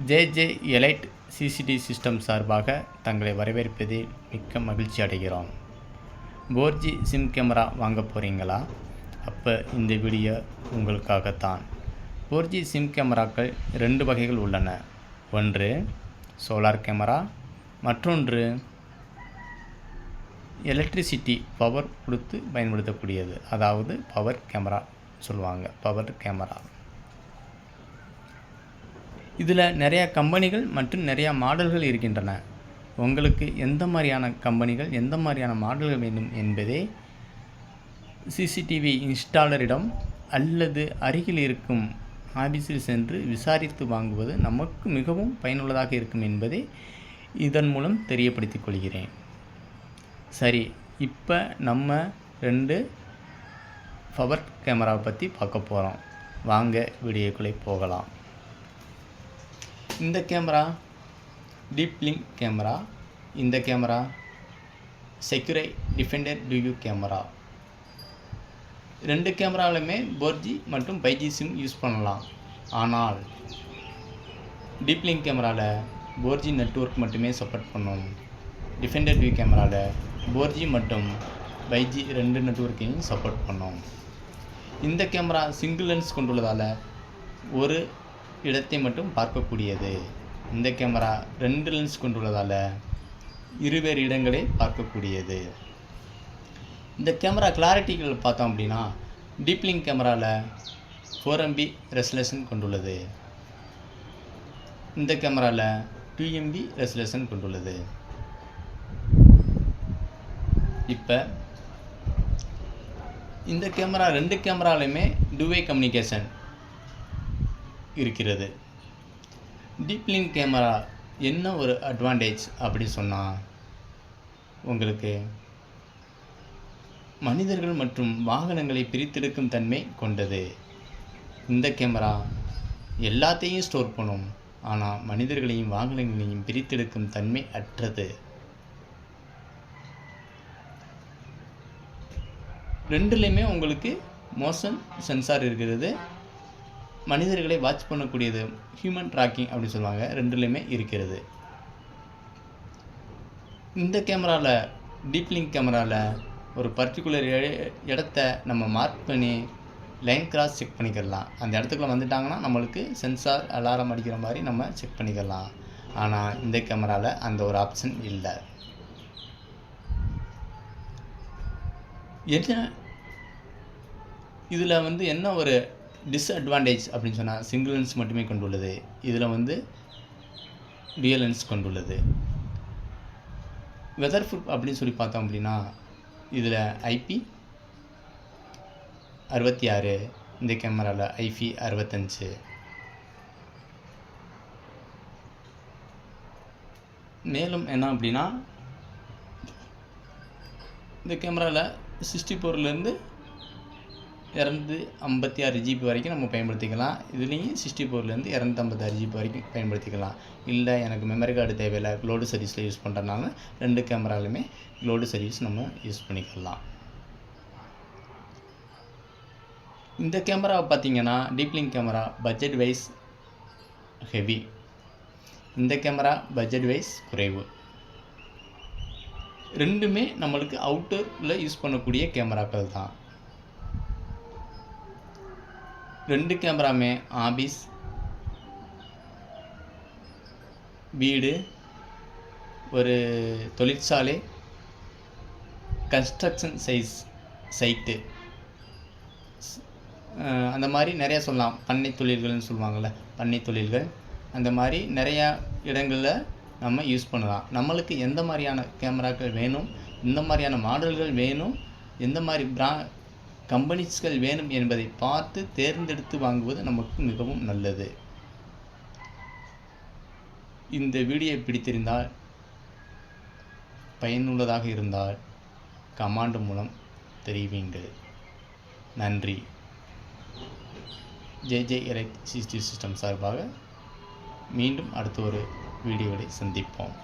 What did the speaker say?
J elite CCTV system சார்பாக தங்களை வரவேற்பதில் மிக்க மகிழ்ச்சி அடைகிறோம். 4G சிம் கேமரா வாங்க போகிறீங்களா? அப்போ இந்த வீடியோ உங்களுக்காகத்தான். 4G சிம் கேமராக்கள் 2 வகைகள் உள்ளன. ஒன்று சோலார் கேமரா, மற்றொன்று எலக்ட்ரிசிட்டி பவர் கொடுத்து பயன்படுத்தக்கூடியது, அதாவது பவர் கேமரா சொல்லுவாங்க. பவர் கேமரா இதில் நிறையா கம்பெனிகள் மற்றும் நிறையா மாடல்கள் இருக்கின்றன. உங்களுக்கு எந்த மாதிரியான கம்பெனிகள், எந்த மாதிரியான மாடல்கள் வேண்டும் என்பதே சிசிடிவி இன்ஸ்டாலரிடம் அல்லது அருகில் இருக்கும் ஆஃபீஸில் சென்று விசாரித்து வாங்குவது நமக்கு மிகவும் பயனுள்ளதாக இருக்கும் என்பதை இதன் மூலம் தெரியப்படுத்திக் கொள்கிறேன். சரி, இப்போ நம்ம 2 பவர் கேமராவை பற்றி பார்க்க போகிறோம். வாங்க வீடியோக்குள்ளே போகலாம். இந்த கேமரா டீப் லிங்க் கேமரா, இந்த கேமரா செக்யூரை டிஃபெண்டர் டியூ கேமரா. 2 கேமராலுமே 4G மற்றும் 5G சிம் யூஸ் பண்ணலாம். ஆனால் டீப் லிங்க் கேமராவில் 4G நெட்வொர்க் மட்டுமே சப்போர்ட் பண்ணும். டிஃபெண்டர் டியூ கேமராவில் 4G மற்றும் 5G 2 நெட்வொர்க்கையும் சப்போர்ட் பண்ணும். இந்த கேமரா சிங்கிள் லென்ஸ் கொண்டுள்ளதால் ஒரு இடத்தை மட்டும் பார்க்கக்கூடியது. இந்த கேமரா 2 லென்ஸ் கொண்டுள்ளதால் இருவேறு இடங்களை பார்க்கக்கூடியது. இந்த கேமரா கிளாரிட்டிகள் பார்த்தோம் அப்படின்னா, டீப் லிங்க் கேமராவில் 4 MB ரெசல்யூஷன் கொண்டுள்ளது. இந்த கேமராவில் 2 MB ரெசல்யூஷன் கொண்டுள்ளது. இப்போ இந்த கேமரா 2 கேமராலையுமே டூவே கம்யூனிகேஷன் இருக்கிறது. டீப் லிங்க் கேமரா என்ன ஒரு அட்வான்டேஜ் அப்படி சொன்னால், உங்களுக்கு மனிதர்கள் மற்றும் வாகனங்களை பிரித்தெடுக்கும் தன்மை கொண்டது. இந்த கேமரா எல்லாத்தையும் ஸ்டோர் பண்ணும், ஆனால் மனிதர்களையும் வாகனங்களையும் பிரித்தெடுக்கும் தன்மை அற்றது. 2லையுமே உங்களுக்கு மோஷன் சென்சார் இருக்கிறது. மனிதர்களை வாட்ச் பண்ணக்கூடியது, ஹியூமன் ட்ராக்கிங் அப்படின்னு சொல்லுவாங்க, 2லையுமே இருக்கிறது. இந்த கேமராவில், டீப் லிங்க் கேமராவில் ஒரு பர்டிகுலர் இடத்த நம்ம மார்க் பண்ணி லைன் கிராஸ் செக் பண்ணிக்கலாம். அந்த இடத்துக்குள்ள வந்துட்டாங்கன்னா நம்மளுக்கு சென்சார் அலாரம் அடிக்கிற மாதிரி நம்ம செக் பண்ணிக்கலாம். ஆனால் இந்த கேமராவில் அந்த ஒரு ஆப்ஷன் இல்லை. என்ன இதில் என்ன ஒரு டிஸ்அட்வான்டேஜ் அப்படின்னு சொன்னால், சிங்கிள் லென்ஸ் மட்டுமே கொண்டுள்ளது. இதில் டுயல் லென்ஸ் கொண்டுள்ளது. வெதர் ப்ரூஃப் அப்படின்னு சொல்லி பார்த்தோம் அப்படின்னா, இதில் IP66, இந்த கேமராவில் IP65. மேலும் என்ன அப்படின்னா, இந்த கேமராவில் 64லேருந்து 256 GB வரைக்கும் நம்ம பயன்படுத்திக்கலாம். இதுலேயும் 64லேருந்து 256 GB வரைக்கும் பயன்படுத்திக்கலாம். இல்லை எனக்கு மெமரி கார்டு தேவையில்லை, க்ளோடு சர்வீஸில் யூஸ் பண்ணுறதுனால 2 கேமராலுமே க்ளோடு சர்வீஸ் நம்ம யூஸ் பண்ணிக்கலாம். இந்த கேமராவை பார்த்திங்கன்னா, deep link camera budget wise heavy, இந்த கேமரா பட்ஜெட் வைஸ் குறைவு. 2மே நம்மளுக்கு அவுட்டரில் யூஸ் பண்ணக்கூடிய கேமராக்கள் தான். 2 கேமராமே ஆபீஸ், வீடு, ஒரு தொழிற்சாலை, கன்ஸ்ட்ரக்ஷன் சைட்டு, அந்த மாதிரி நிறையா சொல்லலாம். பண்ணை தொழில்கள்னு சொல்லுவாங்கள்ல, பண்ணை தொழில்கள், அந்த மாதிரி நிறையா இடங்களில் நம்ம யூஸ் பண்ணலாம். நம்மளுக்கு எந்த மாதிரியான கேமராக்கள் வேணும், எந்த மாதிரியான மாடல்கள் வேணும், எந்த மாதிரி கம்பெனிஸ்கள் வேணும் என்பதை பார்த்து தேர்ந்தெடுத்து வாங்குவது நமக்கு மிகவும் நல்லது. இந்த வீடியோ பிடித்திருந்தால், பயனுள்ளதாக இருந்தால் கமெண்ட் மூலம் தெரிவிங்கள். நன்றி. ஜே எலைட் சிசிடி சிஸ்டம் சார்பாக மீண்டும் அடுத்த ஒரு வீடியோவை சந்திப்போம்.